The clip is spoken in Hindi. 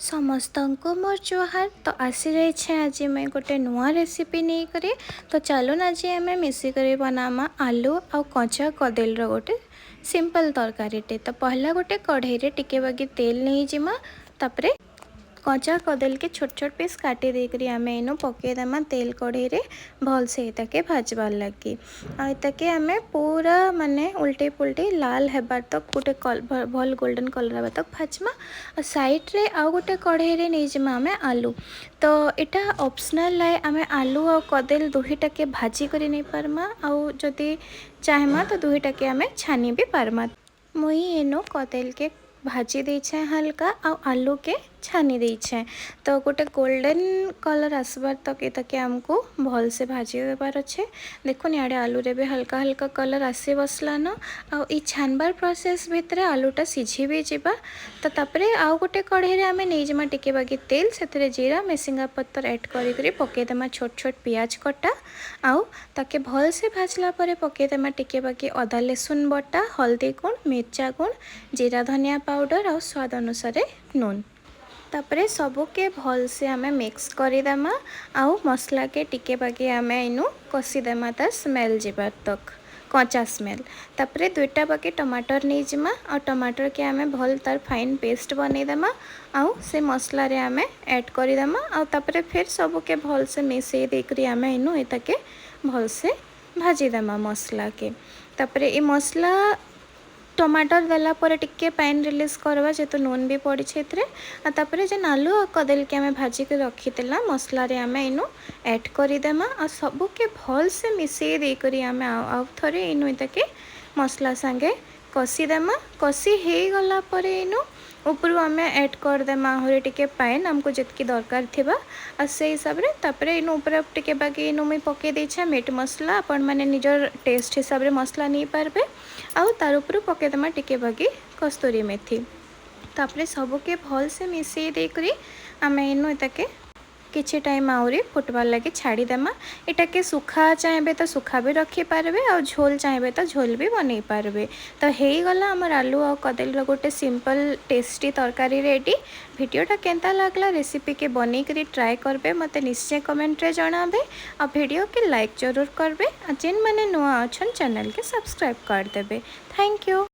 समस्तंको मोर जोहार। तो आसी जाइए आज मैं गोटे नुआ रेसिपी नहीं करी। तो चलून आज आम मिसिक बनामा आलू आ कचा कदली गोटे सिंपल तरकारीटे। तो पहला गोटे कढ़ई टिके बागी तेल नहीं जिमा तापरे कचा कदली के छोट छोट पीस काटी देकर आम इनू पकईदेमा तेल कढ़ई रे भल से इताके भाजबार लगी। आके आम पूरा माने उल्टे पुल्टे लाल हेबार तक गोटे भल गोल्डन कलर हेबा तक भाजमा। और साइड रे आउ गोटे कढ़ई रे नहीं जिमा आम आलू। तो इटा ऑप्शनल है, आम आलू और कदली दुहीटा के भाजी कर नहीं पारमा। आउ जदि चाहमा तो दुहीटा के आम छानी भी पारमा। मुई एनो कदली के भाजी देछे हल्का आ आलू के छानी देछे। तो गोटे गोल्डन कलर आसबार तक ये आमको भल से भाजी देवार अच्छे। देखुन याडे आलू रे भी हल्का हल्का कलर आसी बसलान। आ छानबार प्रोसेस भितर आलूटा सिझी भी जीवा। तो तापरे आउ गोटे कढ़ई रे आमे नहीं जमा टिके बागी तेल से जीरा मेसिंगा पत्तर ऐड करी पकईदेमा छोट छोट पियाज कटा। आउ ताके भल से भाजला परे पकईदेमा टिके बागी अदा लसुन बटा, हल्दी गुण, मिर्चा गुण, जीरा धनिया पाउडर और स्वाद अनुसार नून। तापरे सबके भल से आम मिक्स करदेमा। आउ मसला के टिके बागी आम इनू कषिदेमा तार स्मेल जीवार तक कचा स्मेल। तापरे दुईटा बाकी टमाटर नहीं जिमा और टमाटर के आम भल तार फाइन पेस्ट बनईदेमा। आउ से मसला रे आम ऐड करदेमा। आउ तापरे फिर सबके भल से मिसई देकर आम इनू इताके भल से भाजीदेमा मसला के। तापरे ये मसला टमाटर देला पर टिके पानी रिलीज करवा जेतु नून भी पड़ी छे। जेन आलू और कदली के आम भाजी के रखी मसला रे आम इनू ऐड करदेमा। और सबके भल से मिसई देकर आम आउ थरे इनू इताके मसला संगे कषिदेमा। कषि हो गला पर इनू ऊपर आम ऐड करदेमा आहरी टिके पाइन आमको जितकी दरकार थिबा। और से हिसाब रे तापरे इनू ऊपर टिके बाकी इनू मुई पके देछे मीट मसला। आपण माने निजर टेस्ट हिसाब रे मसला नहीं पारबे। आउ तार ऊपर पकेदेमा टिके बागी कस्तूरी मेथी। तापरे सबके भल से मिसई देकरी आम इनू इताके किछि टाइम आउरी फुटबार लगे छाड़ीदेमा। इटा के सुखा चाहिए तो सुखा भी रखिपारे और झोल चाहिए तो झोल भी बनई पारे। तो हो गला आमर आलू और कदली गोटे सिंपल टेस्टी तरकारी रेडी। वीडियोटा केंता लागला रेसिपी के बनी करी ट्राए करबे मते निश्चय कमेंट रे जणाबे। और वीडियो के लाइक जरूर करबे। जेन माने नुआ अछन चैनल के सब्सक्राइब कर देबे। Thank you.